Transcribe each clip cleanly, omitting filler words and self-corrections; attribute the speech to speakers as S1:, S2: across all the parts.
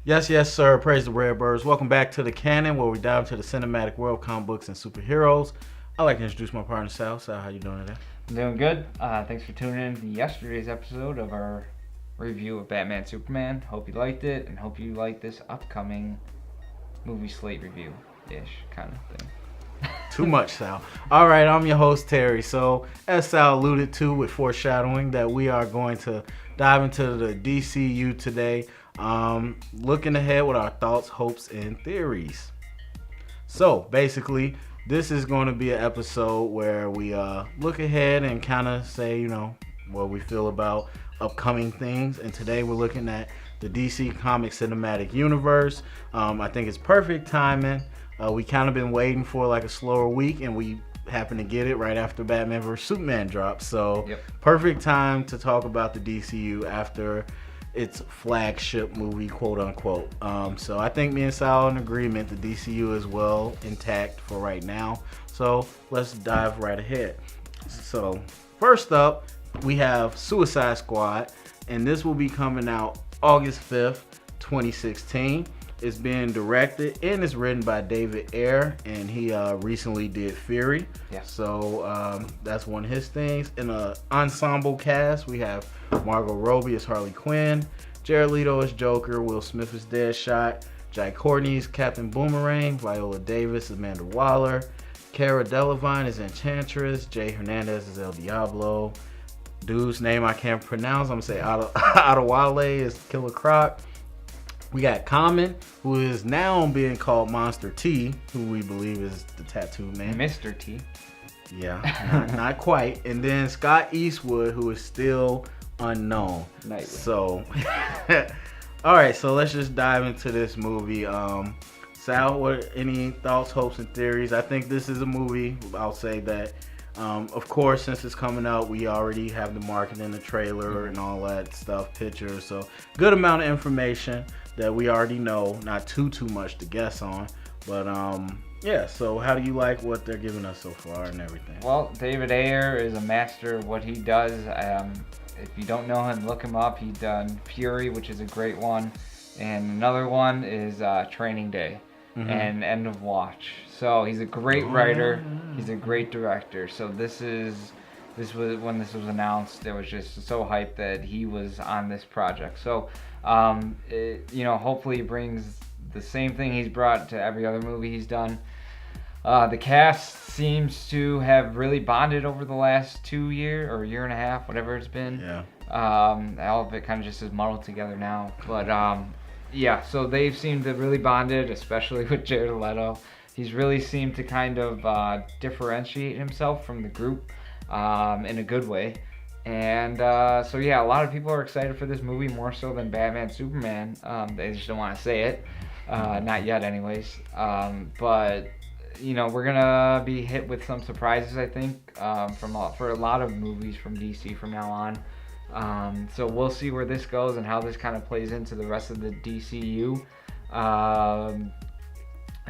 S1: Yes, yes, sir. Praise the Rare Birds. Welcome back to the canon, where we dive into the cinematic world, comic books, and superheroes. I'd like to introduce my partner, Sal. Sal, how you doing today?
S2: I'm doing good. Thanks for tuning in to yesterday's episode of our review of Batman Superman. Hope you liked it, and hope you like this upcoming movie slate review-ish kind of thing.
S1: Too much, Sal. All right, I'm your host, Terry. So, as Sal alluded to with foreshadowing, that we are going to dive into the DCU today, looking ahead with our thoughts, hopes, and theories. So, basically, this is going to be an episode where we look ahead and kind of say, what we feel about upcoming things. And today we're looking at the DC Comics Cinematic Universe. I think it's perfect timing. We kind of been waiting for like a slower week, and we happened to get it right after Batman vs Superman dropped. So perfect time to talk about the DCU after its flagship movie, quote unquote. So I think me and Sal are in agreement. The DCU is well intact for right now. So let's dive right ahead. So first up, we have Suicide Squad, and this will be coming out August 5th, 2016. It's being directed and it's written by David Ayer, and he recently did Fury.
S2: Yeah.
S1: So that's one of his things. In an ensemble cast, we have Margot Robbie as Harley Quinn, Jared Leto as Joker, Will Smith as Deadshot, Jai Courtney as Captain Boomerang, Viola Davis as Amanda Waller, Cara Delevingne as Enchantress, Jay Hernandez as El Diablo. Dude's name I can't pronounce. I'm gonna say Adewale as Killer Croc. We got Common, who is now being called Monster T, who we believe is the tattooed man.
S2: Mr. T.
S1: Yeah, not quite. And then Scott Eastwood, who is still unknown.
S2: Nightwing.
S1: So, all right, so let's just dive into this movie. Sal, what any thoughts, hopes, and theories? I think this is a movie. I'll say that. Of course, since it's coming out, we already have the marketing, the trailer, and all that stuff, pictures. So, good amount of information that we already know. Not too much to guess on, but yeah. So, how do you like what they're giving us so far and everything?
S2: Well, David Ayer is a master of what he does. If you don't know him, look him up. He's done Fury, which is a great one, and another one is Training Day. And End of Watch. So he's a great writer. He's a great director. So this was when this was announced. It was just so hyped that he was on this project. So hopefully he brings the same thing he's brought to every other movie he's done. The cast seems to have really bonded over the last 2 years or year and a half, whatever it's been.
S1: Yeah.
S2: All of it kind of just is muddled together now, but. Yeah, so they've seemed to really bonded, especially with Jared Leto. He's really seemed to kind of differentiate himself from the group in a good way. And so yeah, a lot of people are excited for this movie, more so than Batman Superman. They just don't want to say it. Not yet anyways. But, we're going to be hit with some surprises, I think, for a lot of movies from DC from now on. So we'll see where this goes and how this kind of plays into the rest of the DCU. I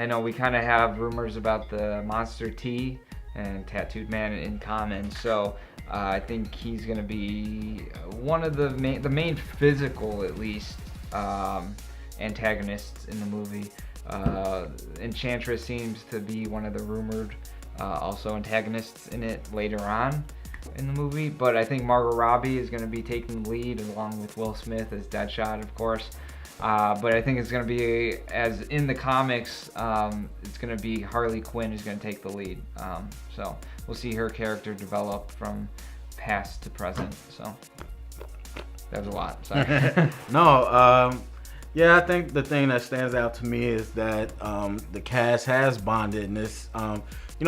S2: know we kind of have rumors about the Monster T and Tattooed Man in common, so I think he's going to be one of the main physical, at least, antagonists in the movie. Enchantress seems to be one of the rumored also antagonists in it later on in the movie, but I think Margot Robbie is going to be taking the lead along with Will Smith as Deadshot, of course. But I think it's going to be, as in the comics, it's going to be Harley Quinn who's going to take the lead. So we'll see her character develop from past to present. So that was a lot. Sorry.
S1: No, yeah, I think the thing that stands out to me is that the cast has bonded in this.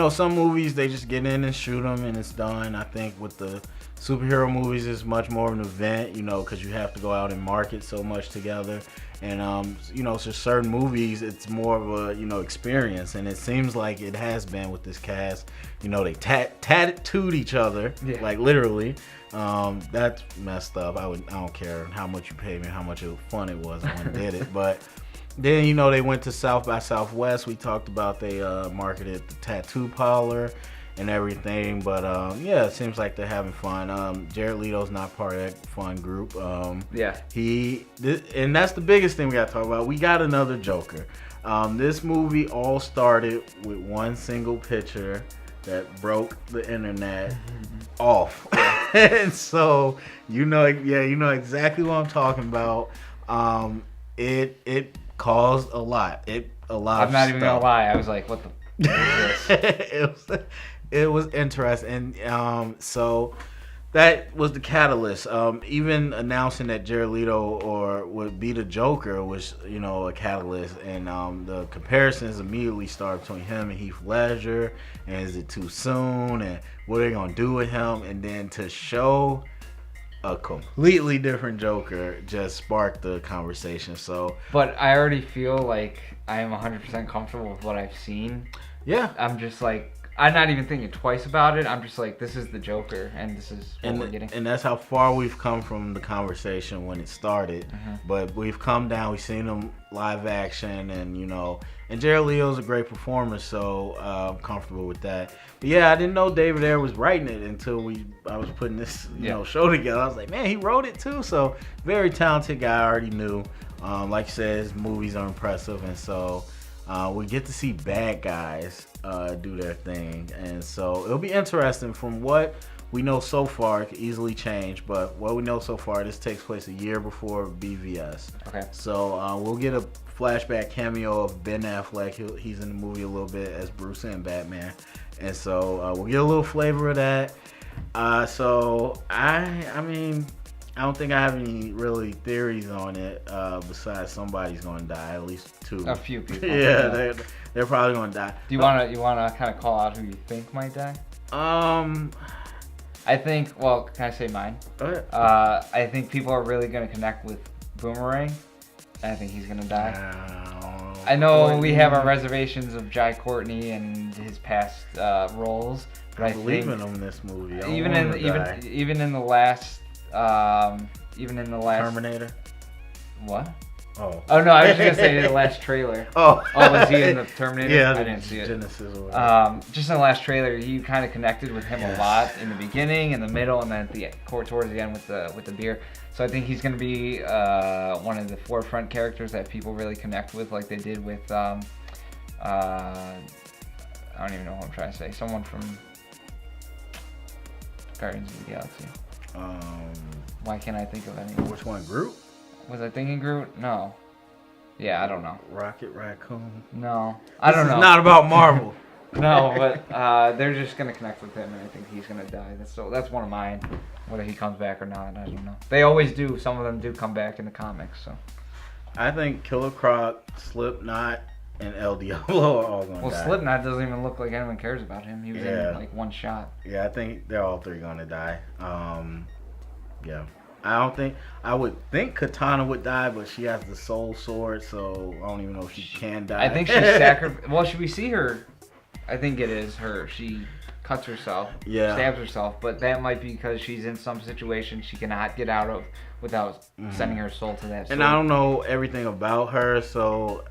S1: Some movies, they just get in and shoot them and it's done. I think with the superhero movies, it's much more of an event, because you have to go out and market so much together. And, so certain movies, it's more of a, experience. And it seems like it has been with this cast. They tattooed each other, like literally. That's messed up. I don't care how much you pay me, how much fun it was when I did it. But then, they went to South by Southwest. We talked about they marketed the tattoo parlor. and everything. But yeah, it seems like they're having fun. Jared Leto's not part of that fun group.
S2: Yeah.
S1: And that's the biggest thing we got to talk about. We got another Joker. This movie all started with one single picture that broke the internet off. And so you know exactly what I'm talking about. It caused a lot.
S2: I'm not even gonna lie. I was like, what the f- is this?
S1: it was interesting. And so that was the catalyst. Even announcing that Jared Leto would be the Joker was, a catalyst. And the comparisons immediately started between him and Heath Ledger. And is it too soon? And what are they gonna do with him? And then to show a completely different Joker just sparked the conversation. So,
S2: but I already feel like I am 100% comfortable with what I've seen.
S1: Yeah,
S2: I'm just like, I'm not even thinking twice about it. I'm just like, this is the Joker, and this is what we're getting.
S1: And that's how far we've come from the conversation when it started. But we've come down. We've seen him live action, and and Jared Leto's a great performer, so I'm comfortable with that. But yeah, I didn't know David Ayer was writing it until I was putting this show together. I was like, man, he wrote it too. So very talented guy. I already knew. Like you said, his movies are impressive, and so we get to see bad guys do their thing. And so it'll be interesting. From what we know so far, it could easily change, but what we know so far, this takes place a year before BVS.
S2: Okay.
S1: So we'll get a flashback cameo of Ben Affleck. He's in the movie a little bit as Bruce and Batman. And so we'll get a little flavor of that. So I mean, I don't think I have any really theories on it besides somebody's going to die, at least two.
S2: A few people.
S1: Yeah, they're probably going to die.
S2: Do you wanna kind of call out who you think might die? I think. Well, can I say mine?
S1: Go ahead.
S2: I think people are really gonna connect with Boomerang. And I think he's gonna die. I know we have our reservations of Jai Courtney and his past roles, but I
S1: believe
S2: think
S1: in him in this movie.
S2: even in the last
S1: Terminator.
S2: What?
S1: Oh
S2: no, I was just gonna say the last trailer.
S1: Oh,
S2: was he in the Terminator?
S1: Yeah,
S2: I didn't see it.
S1: Genesis or whatever.
S2: Just in the last trailer, you kind of connected with him a lot in the beginning, in the middle, and then towards the end with the beer. So I think he's gonna be one of the forefront characters that people really connect with, like they did with I don't even know what I'm trying to say. Someone from Guardians of the Galaxy. Why can't I think of anyone?
S1: Which one? Groot?
S2: Was I thinking Groot? No. Yeah, I don't know.
S1: Rocket Raccoon?
S2: No. I don't know.
S1: It's not about Marvel.
S2: No, but they're just going to connect with him, and I think he's going to die. That's one of mine. Whether he comes back or not, I don't know. They always do. Some of them do come back in the comics, so.
S1: I think Killer Croc, Slipknot, and El Diablo are all going to die.
S2: Well, Slipknot doesn't even look like anyone cares about him. He was in like one shot.
S1: Yeah, I think they're all three going to die. Yeah. I would think Katana would die, but she has the soul sword, so I don't even know if she can die.
S2: I think she's sacrificed. Well, should we see her? I think it is her. She cuts herself, stabs herself, but that might be because she's in some situation she cannot get out of without sending her soul to that sword.
S1: And I don't know everything about her, so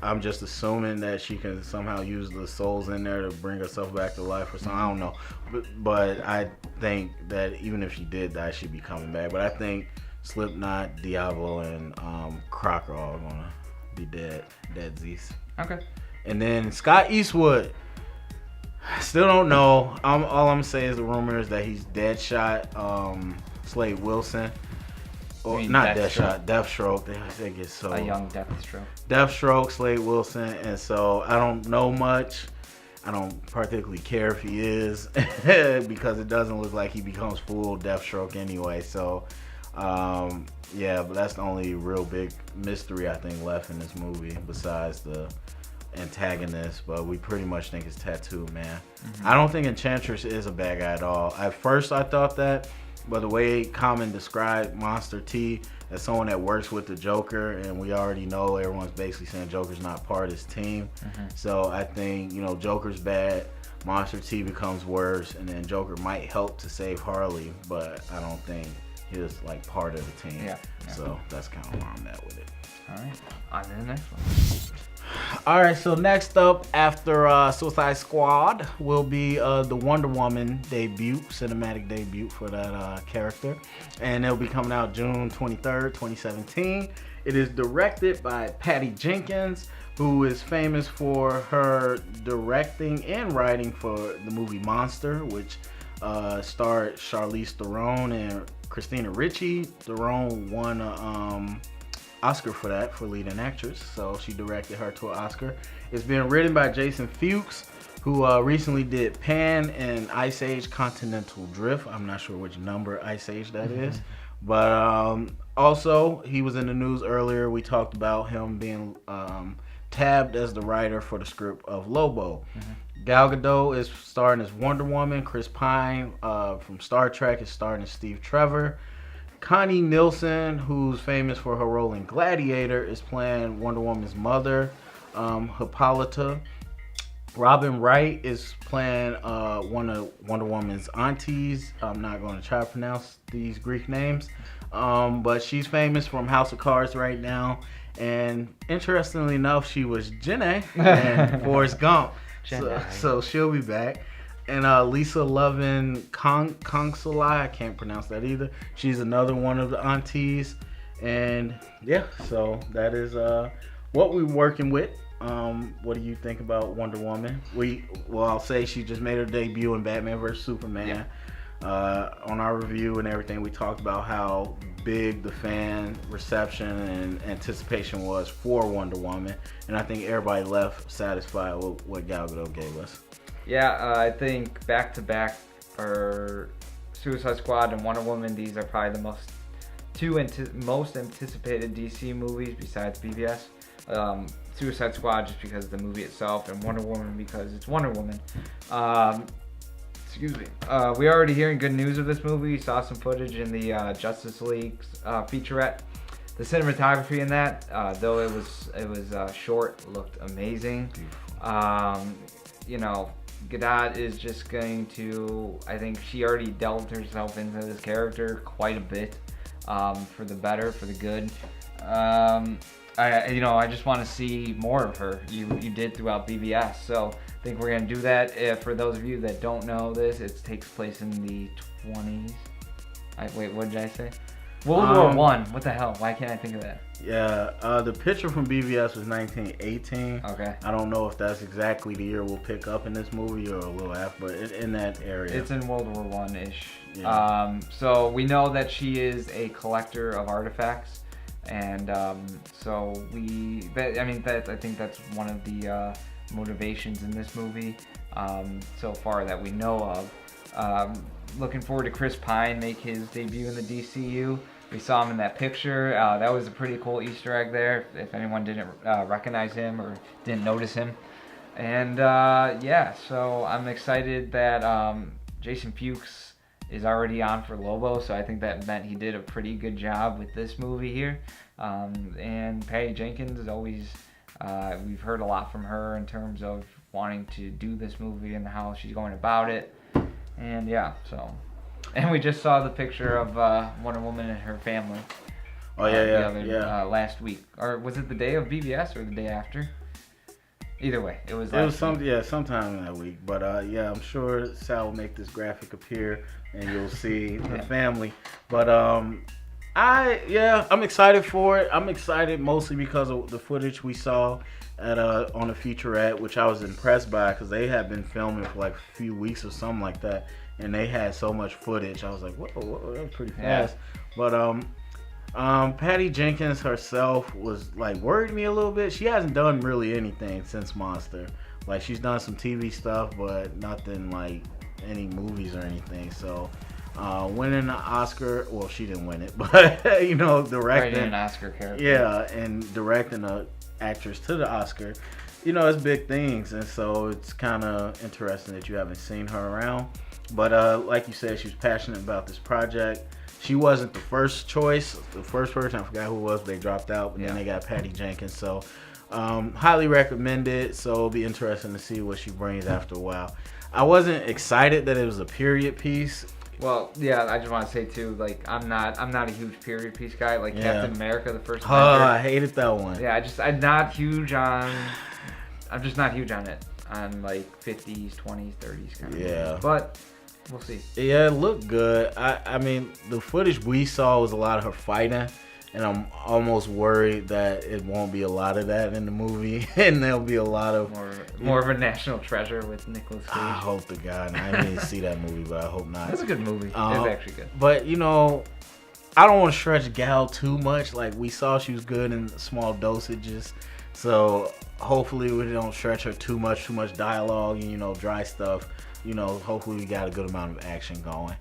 S1: I'm just assuming that she can somehow use the souls in there to bring herself back to life or something. I don't know. But I think that even if she did die, she'd be coming back. But I think Slipknot, Diablo, and Croc are all going to be dead. Deadsies.
S2: Okay.
S1: And then Scott Eastwood. Still don't know. All I'm going to say is the rumor is that he's Deadshot, Slade Wilson. Or not Deathstroke. Deathstroke. They get so
S2: a young Deathstroke.
S1: Deathstroke, Slade Wilson, and so I don't know much. I don't particularly care if he is because it doesn't look like he becomes full Deathstroke anyway. So, yeah, but that's the only real big mystery I think left in this movie besides the antagonist. But we pretty much think it's Tattoo Man. I don't think Enchantress is a bad guy at all. At first, I thought that. But the way Common described Monster T as someone that works with the Joker, and we already know everyone's basically saying Joker's not part of his team. So I think, Joker's bad, Monster T becomes worse, and then Joker might help to save Harley, but I don't think he's like part of the team. Yeah. So that's kind of where I'm at with it.
S2: All right. On to the next one.
S1: All right, so next up after Suicide Squad will be the Wonder Woman debut, cinematic debut for that character. And it'll be coming out June 23rd, 2017. It is directed by Patty Jenkins, who is famous for her directing and writing for the movie Monster, which starred Charlize Theron and Christina Ricci. Theron won an Oscar for that, for leading actress, so she directed her to an Oscar. It's been written by Jason Fuchs, who recently did Pan and Ice Age Continental Drift. I'm not sure which number Ice Age that is. But also, he was in the news earlier. We talked about him being tabbed as the writer for the script of Lobo. Gal Gadot is starring as Wonder Woman. Chris Pine from Star Trek is starring as Steve Trevor. Connie Nielsen, who's famous for her role in Gladiator, is playing Wonder Woman's mother, Hippolyta. Robin Wright is playing one of Wonder Woman's aunties. I'm not going to try to pronounce these Greek names, but she's famous from House of Cards right now. And interestingly enough, she was Jenna in Forrest Gump, so she'll be back. And Lisa Lovin Kongsolai, I can't pronounce that either. She's another one of the aunties. And yeah, so that is what we're working with. What do you think about Wonder Woman? I'll say she just made her debut in Batman vs Superman. On our review and everything, we talked about how big the fan reception and anticipation was for Wonder Woman, and I think everybody left satisfied with what Gal Gadot gave us.
S2: Yeah, I think back to back for Suicide Squad and Wonder Woman, these are probably the most anticipated DC movies besides BVS. Suicide Squad just because of the movie itself, and Wonder Woman because it's Wonder Woman. Excuse me. We already hearing good news of this movie. We saw some footage in the Justice League featurette. The cinematography in that, though it was short, looked amazing. Gadot is just going to, I think she already delved herself into this character quite a bit, for the better, for the good. I just want to see more of her. You did throughout BVS, so I think we're gonna do that. For those of you that don't know this, it takes place in the 20s. Wait, what did I say? World War One. What the hell? Why can't I think of that?
S1: Yeah, the picture from BVS was 1918.
S2: Okay.
S1: I don't know if that's exactly the year we'll pick up in this movie or a little after, but in that area.
S2: It's in World War One-ish.
S1: Yeah.
S2: So we know that she is a collector of artifacts, and I think that's one of the motivations in this movie so far that we know of. Looking forward to Chris Pine make his debut in the DCU. We saw him in that picture. That was a pretty cool Easter egg there, if anyone didn't recognize him or didn't notice him. And so I'm excited that Jason Fuchs is already on for Lobo, so I think that meant he did a pretty good job with this movie here. And Patty Jenkins is always, we've heard a lot from her in terms of wanting to do this movie and how she's going about it. And and we just saw the picture of Wonder Woman and her family. Last week, or was it the day of BVS or the day after? Either way, it was.
S1: Sometime in that week. But I'm sure Sal will make this graphic appear, and you'll see the family. But I'm excited for it. I'm excited mostly because of the footage we saw at on a featurette, which I was impressed by because they had been filming for like a few weeks or something like that, and they had so much footage. I was like, whoa, that was pretty fast. Yeah. But Patty Jenkins herself was like worried me a little bit. She hasn't done really anything since Monster. Like she's done some TV stuff, but nothing like any movies or anything. So winning the Oscar, well, she didn't win it, but directing
S2: an Oscar character.
S1: Yeah, and directing a actress to the Oscar, it's big things, and so it's kind of interesting that you haven't seen her around. But like you said, she was passionate about this project. She wasn't the first choice. The first person, I forgot who it was, they dropped out, but then they got Patty Jenkins. So highly recommend it. So it'll be interesting to see what she brings after a while. I wasn't excited that it was a period piece.
S2: Well, yeah, I just want to say too, like I'm not a huge period piece guy. Like Captain America, the first Avenger.
S1: I hated that one.
S2: Yeah, I'm not huge on I'm just not huge on it. On like 50s, 20s, 30s kind of.
S1: Yeah.
S2: Movies. But we'll see.
S1: Yeah, it looked good. I mean, the footage we saw was a lot of her fighting, and I'm almost worried that it won't be a lot of that in the movie, and there'll be a lot of
S2: more of a national treasure with Nicolas Cage.
S1: I hope to God. I didn't even see that movie, but I hope not.
S2: It's a good movie. It's actually good.
S1: But you know, I don't want to stretch Gal too much. Like we saw, she was good in small dosages, so hopefully we don't stretch her too much dialogue and, you know, dry stuff. You know, hopefully we got a good amount of action going.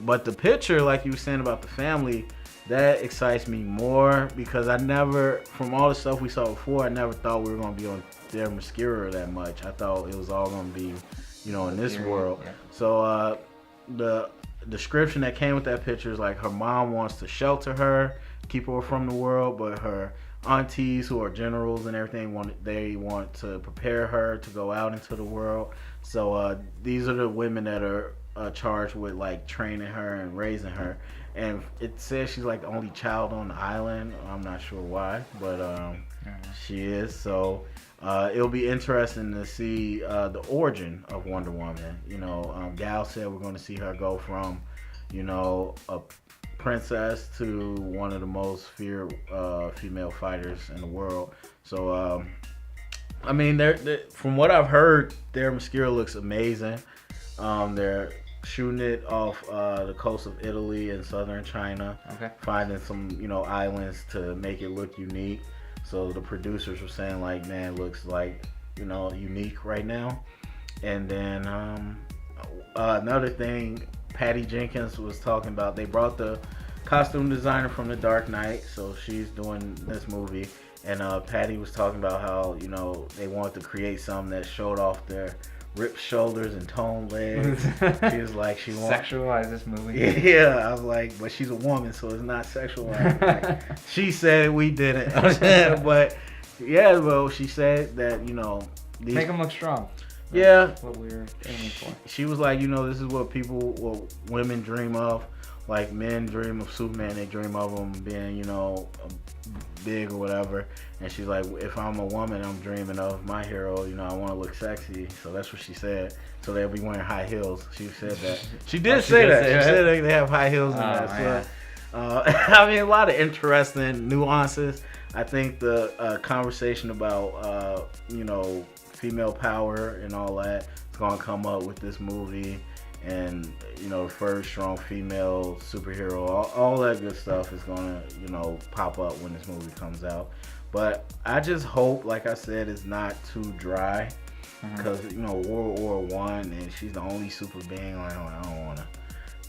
S1: But the picture, like you were saying about the family, that excites me more because I never, from all the stuff we saw before, I never thought we were going to be on their Themyscira that much. I thought it was all going to be, you know, in this world. Yeah. So the description that came with that picture is like her mom wants to shelter her, keep her from the world, but her aunties who are generals and everything want to prepare her to go out into the world. So these are the women that are charged with like training her and raising her, and it says she's like the only child on the island. I'm not sure why, but she is. So it'll be interesting to see the origin of Wonder Woman. You know, Gal said we're going to see her go from, you know, a princess to one of the most feared female fighters in the world. So I mean, from what I've heard, their Themyscira looks amazing. They're shooting it off the coast of Italy and southern China, finding some, you know, islands to make it look unique. So the producers were saying like, man, it looks like, you know, unique right now. And then another thing Patty Jenkins was talking about, they brought the costume designer from The Dark Knight, so she's doing this movie. And Patty was talking about how, you know, they wanted to create something that showed off their ripped shoulders and toned legs. She was like, she wants
S2: sexualize this movie.
S1: Yeah, I was like, but she's a woman, so it's not sexualized. Like, she said we didn't. But yeah, well, she said that, you know,
S2: make them look strong.
S1: Yeah,
S2: that's what we were aiming for.
S1: She was like, you know, this is what women dream of. Like men dream of Superman, they dream of him being, you know, big or whatever. And she's like, if I'm a woman, I'm dreaming of my hero. You know, I want to look sexy. So that's what she said. So they'll be wearing high heels. She said that. She did say that. She said they have high heels in that. So, I mean, a lot of interesting nuances. I think the conversation about, you know, female power and all that is going to come up with this movie. And, you know, the first strong female superhero, all that good stuff is going to, you know, pop up when this movie comes out. But I just hope, like I said, it's not too dry. Because, you know, World War I, and she's the only super being. Like, I don't want to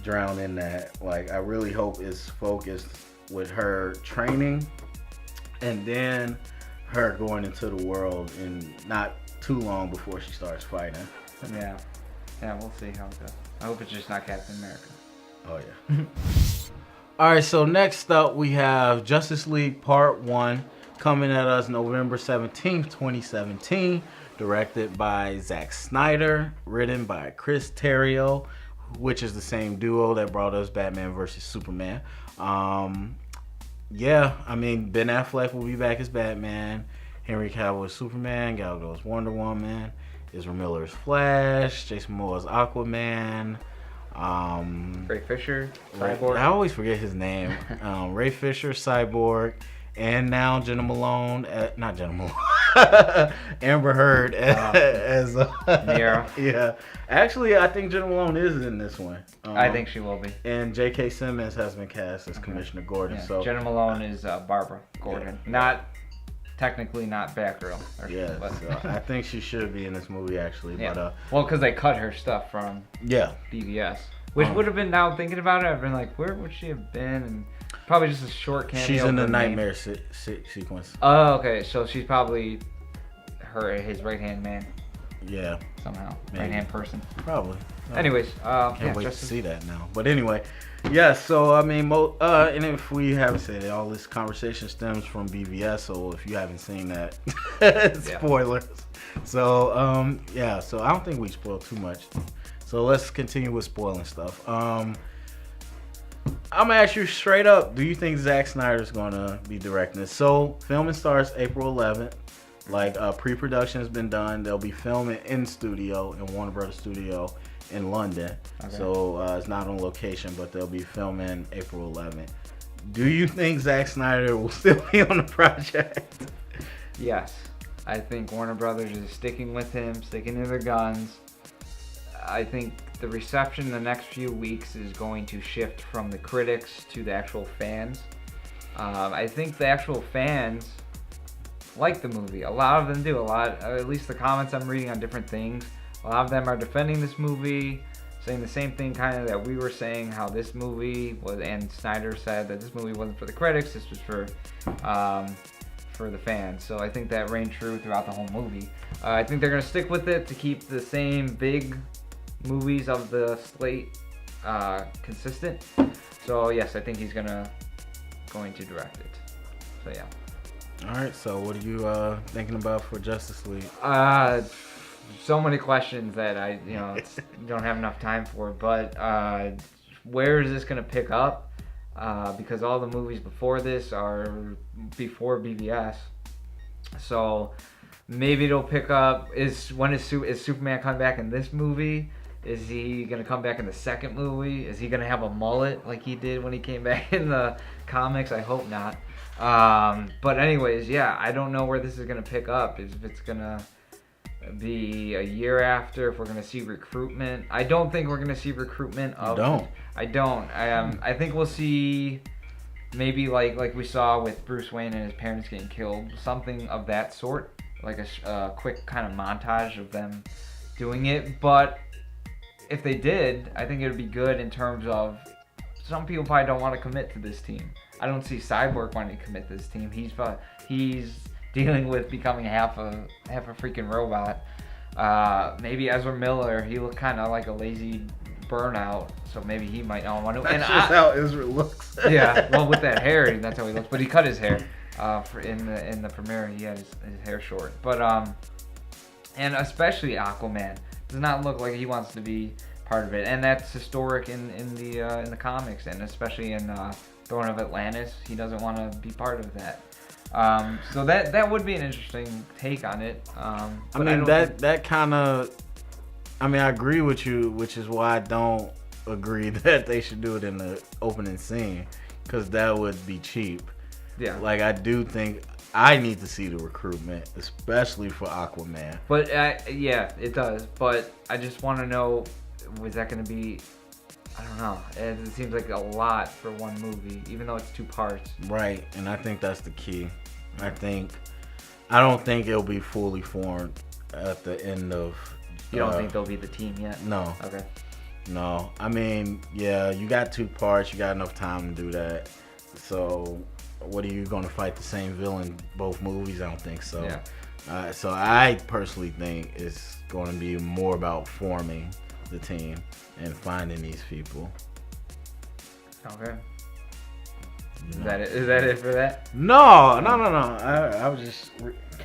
S1: drown in that. Like, I really hope it's focused with her training and then her going into the world and not too long before she starts fighting.
S2: Yeah. Yeah, we'll see how it goes. I hope it's just not Captain America.
S1: Oh, yeah. All right, so next up we have Justice League Part 1 coming at us November 17th, 2017. Directed by Zack Snyder. Written by Chris Terrio, which is the same duo that brought us Batman vs. Superman. Yeah, I mean, Ben Affleck will be back as Batman. Henry Cavill is Superman. Gal Gadot's Wonder Woman. Ezra Miller's Flash, Jason Momoa's Aquaman,
S2: Ray Fisher, Cyborg.
S1: I always forget his name. Ray Fisher, Cyborg, and now Jenna Malone, not Jenna Malone, Amber Heard as
S2: Mira.
S1: Yeah, actually, I think Jenna Malone is in this one.
S2: I think she will be.
S1: And J.K. Simmons has been cast as Commissioner Gordon.
S2: Yeah.
S1: So
S2: Jenna Malone is Barbara Gordon, technically not Batgirl.
S1: Yeah, so I think she should be in this movie actually.
S2: Yeah.
S1: But
S2: well, because they cut her stuff from BVS, which would have been, now thinking about it, I've been like, where would she have been? And probably just a short cameo.
S1: She's in the nightmare sequence.
S2: Oh, okay, so she's probably his right hand man.
S1: Yeah.
S2: Somehow,
S1: maybe.
S2: right hand person.
S1: Probably.
S2: Anyways,
S1: can't wait to see that now. But anyway, yeah. So I mean, and if we haven't said it, all this conversation stems from BVS. So if you haven't seen that, spoilers. So yeah. So I don't think we spoiled too much. So let's continue with spoiling stuff. I'm gonna ask you straight up: do you think Zack Snyder's gonna be directing this? So filming starts April 11th. Like pre-production has been done. They'll be filming in studio in Warner Brothers Studio in London.
S2: Okay.
S1: So it's not on location, but they'll be filming April 11th. Do you think Zack Snyder will still be on the project?
S2: Yes. I think Warner Brothers is sticking with him, sticking to their guns. I think the reception in the next few weeks is going to shift from the critics to the actual fans. I think the actual fans like the movie. A lot of them do. At least the comments I'm reading on different things, a lot of them are defending this movie, saying the same thing kind of that we were saying, how this movie was, and Snyder said that this movie wasn't for the critics, this was for the fans. So I think that reigned true throughout the whole movie. I think they're going to stick with it to keep the same big movies of the slate consistent. So yes, I think he's going to direct it. So yeah.
S1: All right. So what are you thinking about for Justice League?
S2: So many questions that I don't have enough time for. But where is this going to pick up? Because all the movies before this are before BVS. So maybe it'll pick up. Is Superman coming back in this movie? Is he going to come back in the second movie? Is he going to have a mullet like he did when he came back in the comics? I hope not. But anyways, yeah, I don't know where this is going to pick up. If it's going to be a year after, if we're going to see recruitment. I don't think we're going to see recruitment of...
S1: You don't?
S2: I don't. I think we'll see maybe like we saw with Bruce Wayne and his parents getting killed, something of that sort, like a quick kind of montage of them doing it. But if they did, I think it would be good in terms of some people probably don't want to commit to this team. I don't see Cyborg wanting to commit to this team. He's dealing with becoming half a freaking robot. Maybe Ezra Miller, he looked kind of like a lazy burnout, so maybe he might not want to.
S1: That's just how Ezra looks.
S2: Yeah, well, with that hair, that's how he looks. But he cut his hair in the premiere. He had his hair short. But and especially Aquaman does not look like he wants to be part of it, and that's historic in the comics, and especially in Throne of Atlantis, he doesn't want to be part of that. So that would be an interesting take on it.
S1: I mean, that kind of... I mean, I agree with you, which is why I don't agree that they should do it in the opening scene, because that would be cheap.
S2: Yeah.
S1: Like, I do think I need to see the recruitment, especially for Aquaman.
S2: But, yeah, it does. But I just want to know, was that going to be... I don't know. It seems like a lot for one movie, even though it's 2 parts.
S1: Right, and I think that's the key. I don't think it'll be fully formed at the end of...
S2: You don't think they'll be the team yet?
S1: No.
S2: Okay.
S1: No. I mean, yeah, you got 2 parts. You got enough time to do that. So, what are you going to fight the same villain both movies? I don't think so.
S2: Yeah.
S1: So, I personally think it's going to be more about forming the team and finding these people.
S2: Okay. Is that it for that?
S1: No. I was just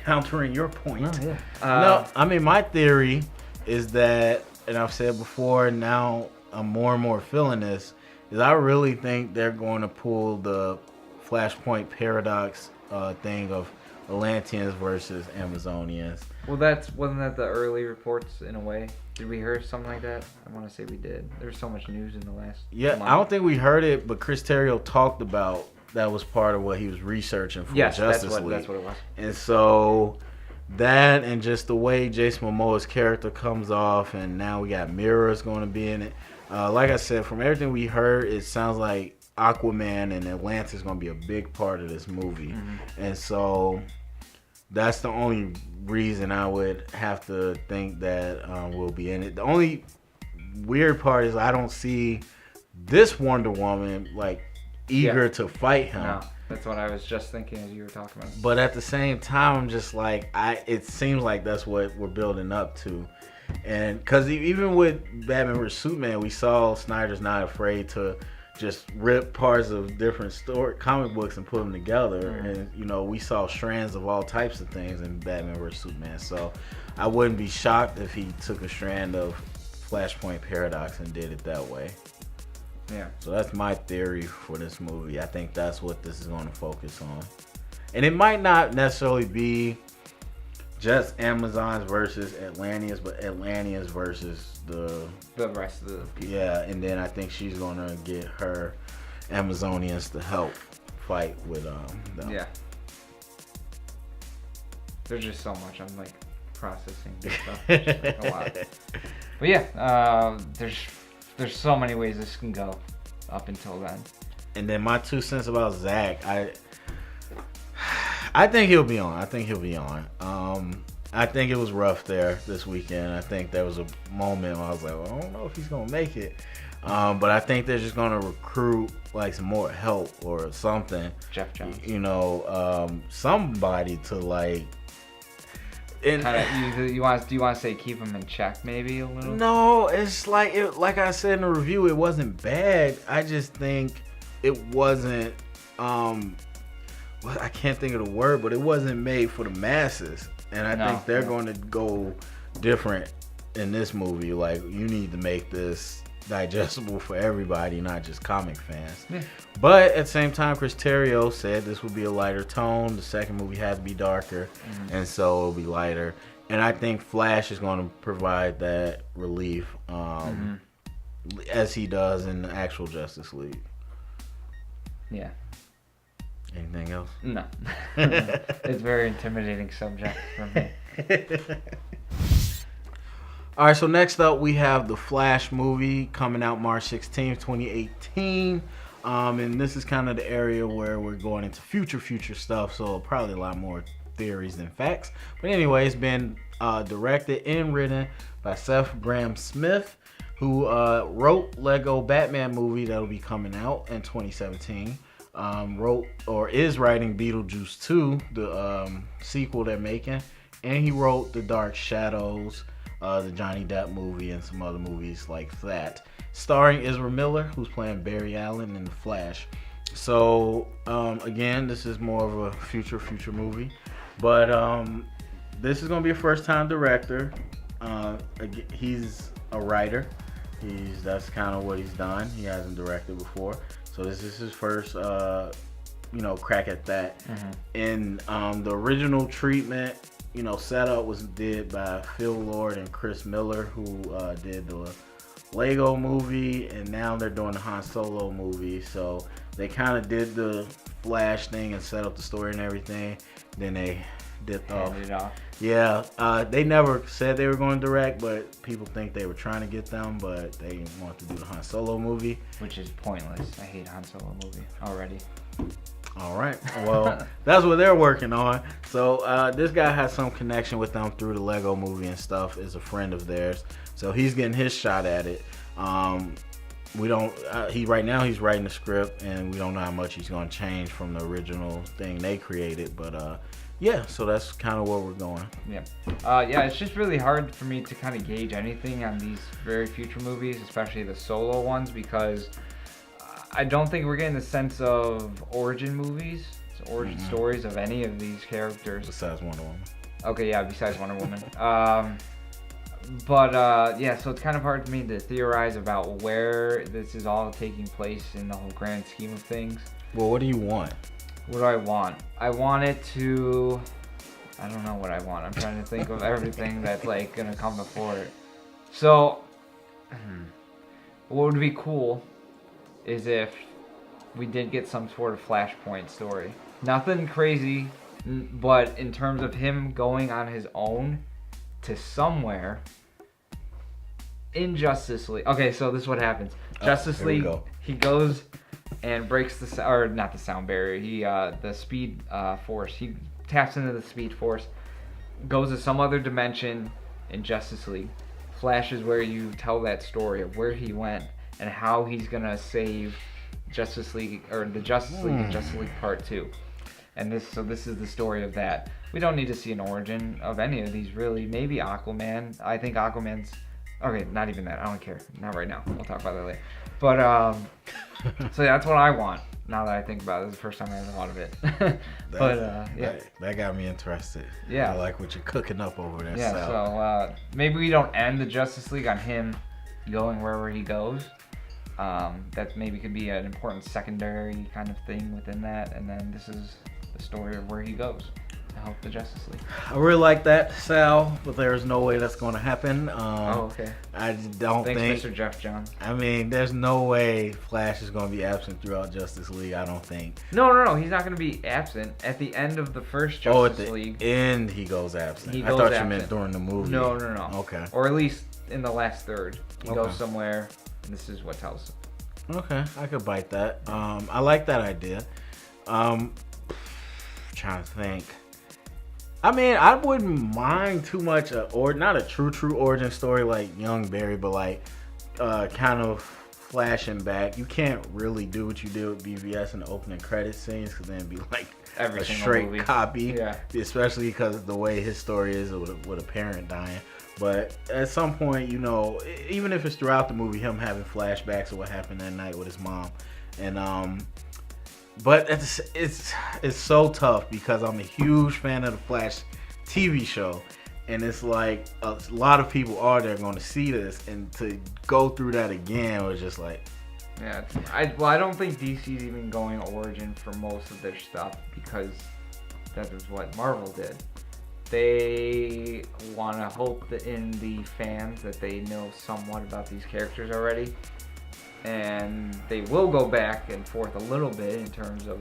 S1: countering your point.
S2: Oh, yeah.
S1: No, I mean, my theory is that, and I've said before, and now I'm more and more feeling this, is I really think they're going to pull the Flashpoint paradox thing of Atlanteans versus Amazonians.
S2: Well, wasn't that the early reports in a way? Did we hear something like that? I want to say we did. There's so much news in the last month.
S1: I don't think we heard it, but Chris Terrio talked about that was part of what he was researching for Justice League.
S2: That's what it was.
S1: And so that, and just the way Jason Momoa's character comes off, and now we got Mirrors going to be in it. Like I said, from everything we heard, it sounds like Aquaman and Atlantis is going to be a big part of this movie. Mm-hmm. And so that's the only reason I would have to think that we'll be in it. The only weird part is I don't see this Wonder Woman like eager to fight him.
S2: No, that's what I was just thinking as you were talking about.
S1: But at the same time, I'm just like, it seems like that's what we're building up to. And because even with Batman vs Superman, we saw Snyder's not afraid to just rip parts of different comic books and put them together. Mm-hmm. And, we saw strands of all types of things in Batman vs Superman. So I wouldn't be shocked if he took a strand of Flashpoint Paradox and did it that way.
S2: Yeah.
S1: So that's my theory for this movie. I think that's what this is going to focus on. And it might not necessarily be just Amazons versus Atlanteans, but Atlanteans versus
S2: the rest of the people.
S1: Yeah, and then I think she's gonna get her Amazonians to help fight with them.
S2: Yeah. There's just so much. I'm like processing this stuff. It's like a lot. But yeah, there's so many ways this can go up until then.
S1: And then my 2 cents about Zach, I think he'll be on. I think it was rough there this weekend. I think there was a moment where I was like, well, I don't know if he's gonna make it. But I think they're just gonna recruit like some more help or something.
S2: Jeff Jones.
S1: You know, somebody to like.
S2: Do you want to say keep him in check maybe a little?
S1: No, it's like I said in the review, it wasn't bad. I just think it wasn't. I can't think of the word, but it wasn't made for the masses, and I think they're going to go different in this movie. Like, you need to make this digestible for everybody, not just comic fans. Yeah. But at the same time, Chris Terrio said this would be a lighter tone. The second movie had to be darker, and so it'll be lighter. And I think Flash is going to provide that relief, as he does in the actual Justice League.
S2: Yeah.
S1: Anything else?
S2: No. It's a very intimidating subject for me.
S1: All right, so next up we have the Flash movie coming out March 16th, 2018. And this is kind of the area where we're going into future stuff, so probably a lot more theories than facts. But anyway, it's been directed and written by Seth Grahame-Smith, who wrote Lego Batman movie that'll be coming out in 2017. Wrote or is writing Beetlejuice 2, the sequel they're making. And he wrote The Dark Shadows, the Johnny Depp movie, and some other movies like that. Starring Ezra Miller, who's playing Barry Allen in The Flash. So, again, this is more of a future movie. But this is going to be a first-time director. He's a writer. That's kind of what he's done. He hasn't directed before. So this is his first, crack at that. And the original treatment, setup was did by Phil Lord and Chris Miller, who did the Lego movie, and now they're doing the Han Solo movie. So they kind of did the Flash thing and set up the story and everything. Then they dipped off. Yeah, they never said they were going to direct, but people think they were trying to get them, but they want to do the Han Solo movie.
S2: Which is pointless. I hate Han Solo movie already.
S1: All right. Well, that's what they're working on. So this guy has some connection with them through the Lego movie and stuff, is a friend of theirs. So he's getting his shot at it. Right now he's writing the script, and we don't know how much he's going to change from the original thing they created, but yeah, so that's kind of where we're going.
S2: Yeah, it's just really hard for me to kind of gauge anything on these very future movies, especially the solo ones, because I don't think we're getting the sense of origin movies, origin stories of any of these characters.
S1: Besides Wonder Woman.
S2: Okay, yeah, besides Wonder Woman. Yeah, so it's kind of hard for me to theorize about where this is all taking place in the whole grand scheme of things.
S1: Well, what do you want?
S2: What do I want? I want it to... I don't know what I want. I'm trying to think of everything that's like gonna come before it. So, what would be cool is if we did get some sort of Flashpoint story. Nothing crazy, but in terms of him going on his own to somewhere in Justice League. Okay, so this is what happens. Justice League, he goes and breaks not the sound barrier. The speed force. He taps into the speed force, goes to some other dimension in Justice League. Flash is where you tell that story of where he went and how he's gonna save Justice League, or the Justice League and Justice League Part 2. And this is the story of that. We don't need to see an origin of any of these, really. Maybe Aquaman. I think Aquaman's... Okay, not even that. I don't care. Not right now. We'll talk about that later. But, so yeah, that's what I want, now that I think about it. This is the first time I ever thought of it. Yeah.
S1: That got me interested.
S2: Yeah.
S1: I like what you're cooking up over there.
S2: Yeah, so maybe we don't end the Justice League on him going wherever he goes. That maybe could be an important secondary kind of thing within that. And then this is the story of where he goes. to help the Justice League.
S1: I really like that, Sal, but there's no way that's going to happen.
S2: Okay.
S1: I just don't
S2: Thanks,
S1: think.
S2: Mr. Jeff Johns.
S1: I mean, there's no way Flash is going to be absent throughout Justice League. I don't think.
S2: No. He's not going to be absent at the end of the first Justice League.
S1: At the end, he goes absent.
S2: He
S1: I
S2: goes
S1: thought
S2: absent.
S1: you meant during the movie.
S2: No.
S1: Okay.
S2: Or at least in the last third, he
S1: Okay.
S2: goes somewhere, and this is what tells him.
S1: Okay, I could bite that. I like that idea. Trying to think. I mean, I wouldn't mind too much, or not a true origin story like Young Barry, but like kind of flashing back. You can't really do what you did with BVS in the opening credit scenes, because then it'd be like
S2: Every
S1: a
S2: single
S1: straight
S2: movie.
S1: copy.
S2: Yeah.
S1: Especially because of the way his story is with a parent dying. But at some point, you know, even if it's throughout the movie, him having flashbacks of what happened that night with his mom, and but it's so tough because I'm a huge fan of the Flash TV show, and it's like a lot of people are there going to see this, and to go through that again was just like.
S2: Yeah, I don't think DC's even going origin for most of their stuff, because that is what Marvel did. They want to hope that in the fans that they know somewhat about these characters already, and they will go back and forth a little bit in terms of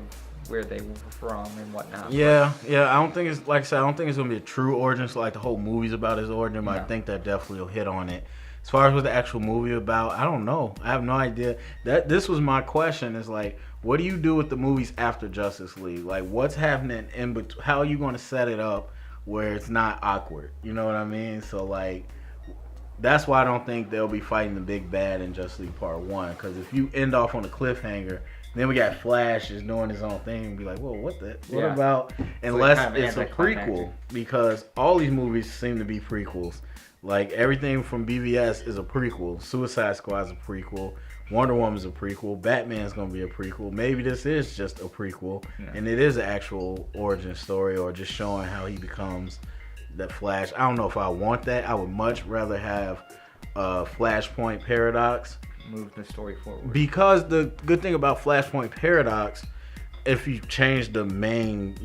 S2: where they were from and whatnot.
S1: Yeah. I don't think it's, like I said, I don't think it's gonna be a true origin. So like the whole movie's about his origin, but I think that definitely will hit on it. As far as what the actual movie about, I don't know. I have no idea. This was my question. Is like, what do you do with the movies after Justice League? Like, what's happening in between? How are you going to set it up where it's not awkward? You know what I mean? So like, that's why I don't think they'll be fighting the big bad in Justice League Part 1. Because if you end off on a cliffhanger, then we got Flash just doing his own thing and be like, whoa, what about? Unless
S2: kind of
S1: it's a prequel, because all these movies seem to be prequels. Like, everything from BVS is a prequel. Suicide Squad's a prequel. Wonder Woman's a prequel. Batman's going to be a prequel. Maybe this is just a prequel, and it is an actual origin story, or just showing how he becomes the Flash. I don't know if I want that. I would much rather have Flashpoint Paradox.
S2: Move the story forward.
S1: Because the good thing about Flashpoint Paradox, if you change the main,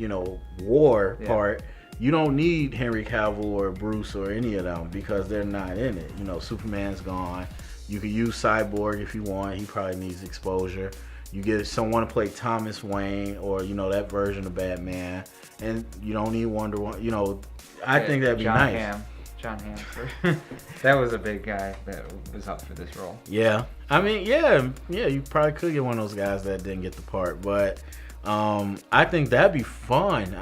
S1: war part, you don't need Henry Cavill or Bruce or any of them, because they're not in it. Superman's gone. You could use Cyborg if you want. He probably needs exposure. You get someone to play Thomas Wayne, or that version of Batman, and you don't need Wonder Woman. I think that'd be nice.
S2: John Hamm. That was a big guy that was up for this role.
S1: Yeah. I mean, yeah, you probably could get one of those guys that didn't get the part, but I think that'd be fun.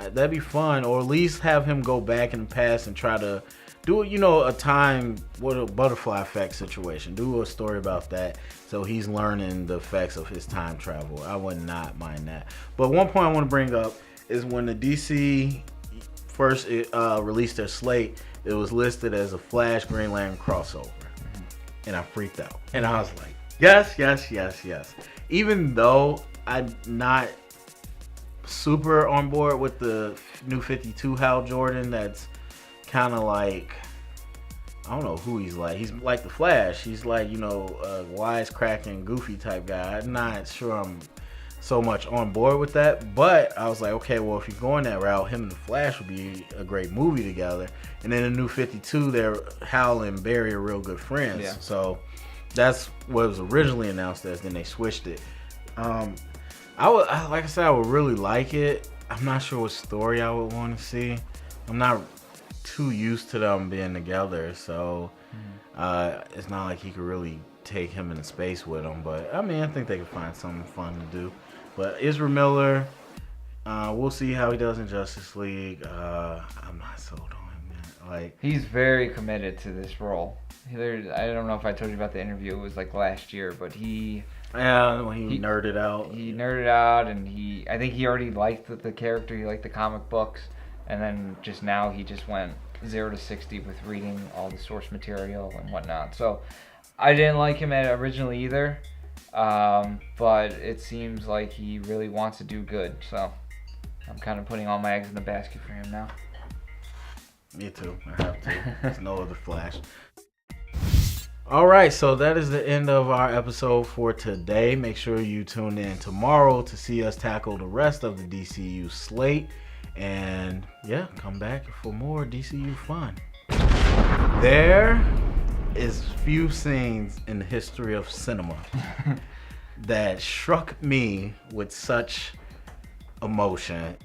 S1: Or at least have him go back in the past and try to do a time, what a butterfly effect situation. Do a story about that, so he's learning the effects of his time travel. I would not mind that. But one point I want to bring up is when the DC first released their slate, it was listed as a Flash Green Lantern crossover, and I freaked out. And I was like, yes. Even though I'm not super on board with the new 52 Hal Jordan, that's kind of like, I don't know who he's like. He's like the Flash. He's like, a wisecracking, goofy type guy. I'm not sure I'm so much on board with that, but I was like, okay, well, if you're going that route, him and the Flash would be a great movie together. And then the new 52, Hal and Barry are real good friends.
S2: Yeah.
S1: So that's what was originally announced as. Then they switched it. Like I said, I would really like it. I'm not sure what story I would want to see. I'm not too used to them being together, so it's not like he could really take him into space with him. But I mean, I think they could find something fun to do. But Ezra Miller, we'll see how he does in Justice League. I'm not sold on him, man. Like,
S2: he's very committed to this role. I don't know if I told you about the interview. It was like last year, but when he
S1: nerded out.
S2: He nerded out, and I think he already liked the character. He liked the comic books, and then just now he just went 0 to 60 with reading all the source material and whatnot. So I didn't like him originally either, but it seems like he really wants to do good. So I'm kind of putting all my eggs in the basket for him now.
S1: Me too. I have to. There's no other Flash. All right, so that is the end of our episode for today. Make sure you tune in tomorrow to see us tackle the rest of the DCU slate. And yeah, come back for more DCU fun. There is few scenes in the history of cinema that struck me with such emotion.